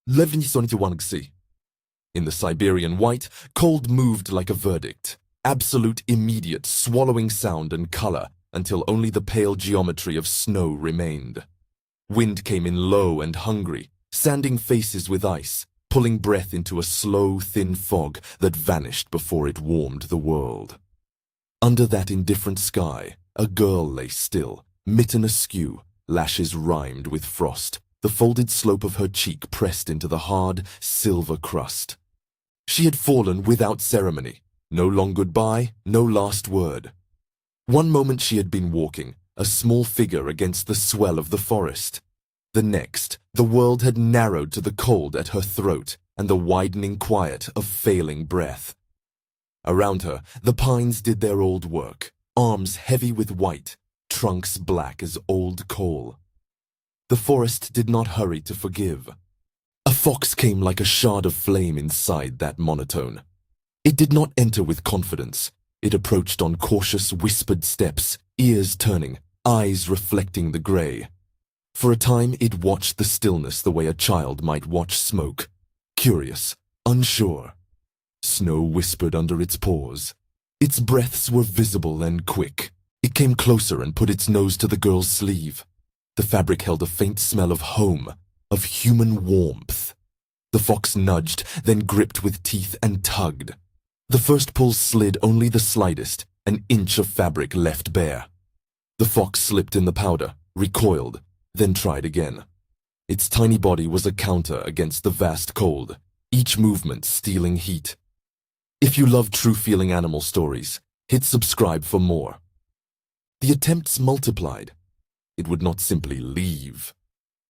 Lewni. In the Siberian white, cold moved like a verdict. Absolute immediate swallowing sound and color until only the pale geometry of snow remained. Wind came in low and hungry, sanding faces with ice, pulling breath into a slow, thin fog that vanished before it warmed the world. Under that indifferent sky, a girl lay still, mitten askew, lashes rimed with frost, the folded slope of her cheek pressed into the hard, silver crust. She had fallen without ceremony. No long goodbye, no last word. One moment she had been walking, a small figure against the swell of the forest. The next, the world had narrowed to the cold at her throat and the widening quiet of failing breath. Around her, the pines did their old work, arms heavy with white, trunks black as old coal. The forest did not hurry to forgive. A fox came like a shard of flame inside that monotone. It did not enter with confidence. It approached on cautious, whispered steps, ears turning, eyes reflecting the gray. For a time it watched the stillness the way a child might watch smoke, curious, unsure. Snow whispered under its paws. Its breaths were visible and quick. It came closer and put its nose to the girl's sleeve. The fabric held a faint smell of home, of human warmth. The fox nudged, then gripped with teeth and tugged. The first pull slid only the slightest, an inch of fabric left bare. The fox slipped in the powder, recoiled, then tried again. Its tiny body was a counter against the vast cold, each movement stealing heat. If you love true-feeling animal stories, hit subscribe for more. The attempts multiplied. It would not simply leave.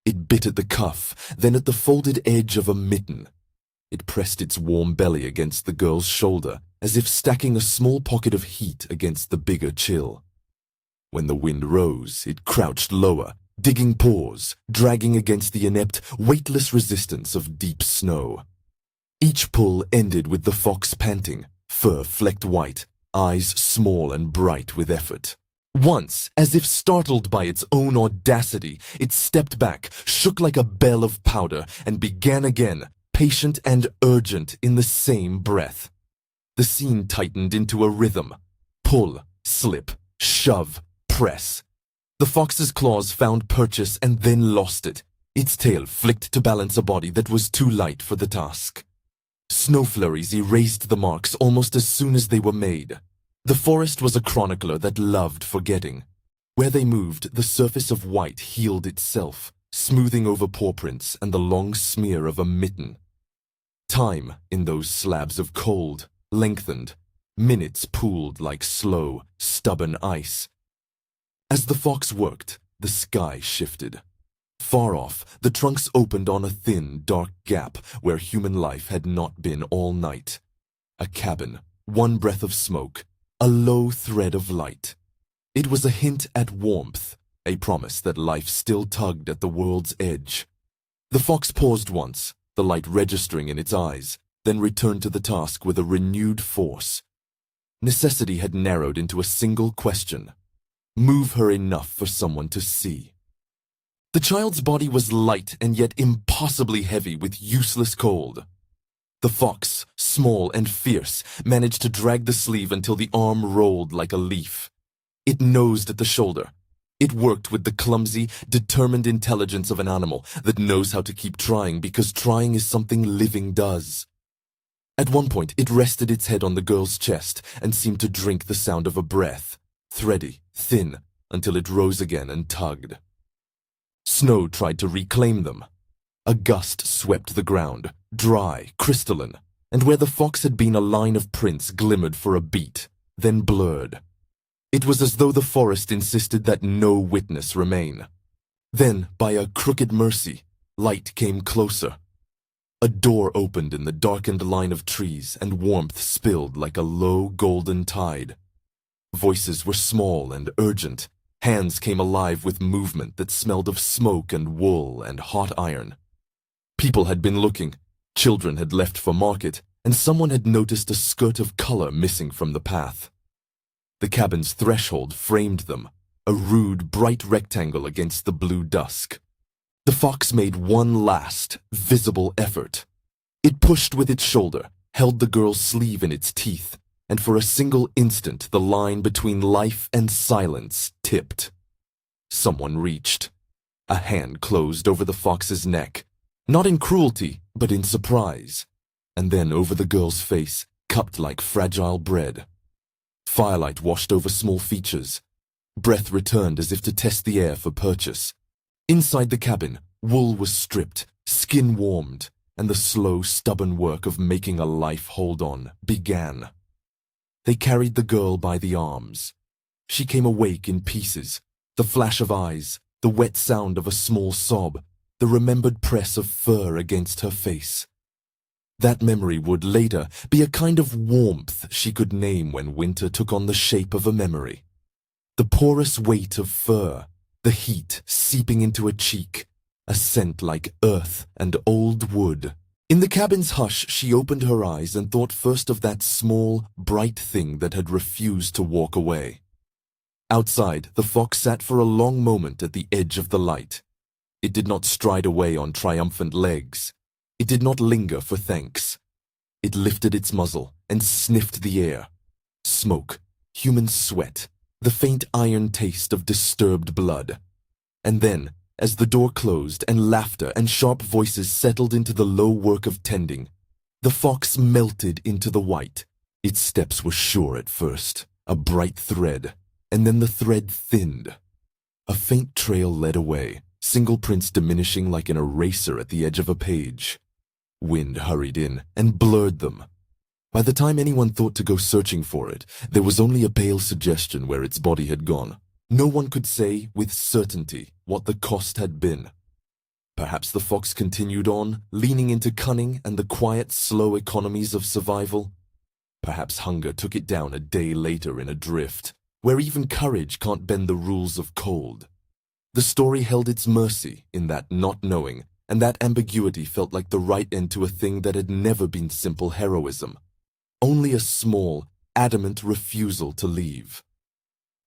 It bit at the cuff, then at the folded edge of a mitten. It pressed its warm belly against the girl's shoulder, as if stacking a small pocket of heat against the bigger chill. When the wind rose, it crouched lower, digging paws, dragging against the inept, weightless resistance of deep snow. Each pull ended with the fox panting, fur flecked white, eyes small and bright with effort. Once, as if startled by its own audacity, it stepped back, shook like a bell of powder, and began again, patient and urgent in the same breath. The scene tightened into a rhythm. Pull, slip, shove, press. The fox's claws found purchase and then lost it. Its tail flicked to balance a body that was too light for the task. Snow flurries erased the marks almost as soon as they were made. The forest was a chronicler that loved forgetting. Where they moved, the surface of white healed itself, smoothing over paw prints and the long smear of a mitten. Time, in those slabs of cold, lengthened. Minutes pooled like slow, stubborn ice. As the fox worked, the sky shifted. Far off, the trunks opened on a thin, dark gap where human life had not been all night. A cabin, one breath of smoke, a low thread of light. It was a hint at warmth, a promise that life still tugged at the world's edge. The fox paused once, the light registering in its eyes, then returned to the task with a renewed force. Necessity had narrowed into a single question. Move her enough for someone to see. The child's body was light and yet impossibly heavy with useless cold. The fox, small and fierce, managed to drag the sleeve until the arm rolled like a leaf. It nosed at the shoulder. It worked with the clumsy, determined intelligence of an animal that knows how to keep trying because trying is something living does. At one point, it rested its head on the girl's chest and seemed to drink the sound of a breath, thready, thin, until it rose again and tugged. Snow tried to reclaim them. A gust swept the ground, dry, crystalline, and where the fox had been a line of prints glimmered for a beat, then blurred. It was as though the forest insisted that no witness remain. Then, by a crooked mercy, light came closer. A door opened in the darkened line of trees and warmth spilled like a low golden tide. Voices were small and urgent. Hands came alive with movement that smelled of smoke and wool and hot iron. People had been looking, children had left for market, and someone had noticed a skirt of color missing from the path. The cabin's threshold framed them, a rude, bright rectangle against the blue dusk. The fox made one last, visible effort. It pushed with its shoulder, held the girl's sleeve in its teeth, and for a single instant the line between life and silence tipped. Someone reached. A hand closed over the fox's neck, not in cruelty, but in surprise, and then over the girl's face, cupped like fragile bread. Firelight washed over small features. Breath returned as if to test the air for purchase. Inside the cabin, wool was stripped, skin warmed, and the slow, stubborn work of making a life hold on began. They carried the girl by the arms. She came awake in pieces, the flash of eyes, the wet sound of a small sob, the remembered press of fur against her face. That memory would later be a kind of warmth she could name when winter took on the shape of a memory. The porous weight of fur, the heat seeping into a cheek, a scent like earth and old wood. In the cabin's hush, she opened her eyes and thought first of that small, bright thing that had refused to walk away. Outside, the fox sat for a long moment at the edge of the light. It did not stride away on triumphant legs. It did not linger for thanks. It lifted its muzzle and sniffed the air. Smoke, human sweat, the faint iron taste of disturbed blood. And then, as the door closed and laughter and sharp voices settled into the low work of tending, the fox melted into the white. Its steps were sure at first, a bright thread, and then the thread thinned. A faint trail led away, single prints diminishing like an eraser at the edge of a page. Wind hurried in and blurred them. By the time anyone thought to go searching for it, there was only a pale suggestion where its body had gone. No one could say with certainty what the cost had been. Perhaps the fox continued on, leaning into cunning and the quiet, slow economies of survival. Perhaps hunger took it down a day later in a drift, where even courage can't bend the rules of cold. The story held its mercy in that not knowing, and that ambiguity felt like the right end to a thing that had never been simple heroism. Only a small, adamant refusal to leave.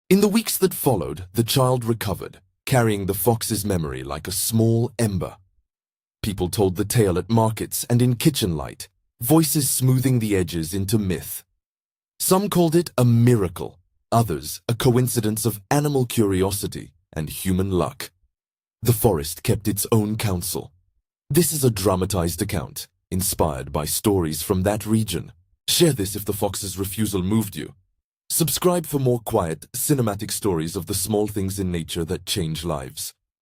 In the weeks that followed, the child recovered, carrying the fox's memory like a small ember. People told the tale at markets and in kitchen light, voices smoothing the edges into myth. Some called it a miracle, others a coincidence of animal curiosity and human luck. The forest kept its own counsel. This is a dramatized account, inspired by stories from that region. Share this if the fox's refusal moved you. Subscribe for more quiet, cinematic stories of the small things in nature that change lives.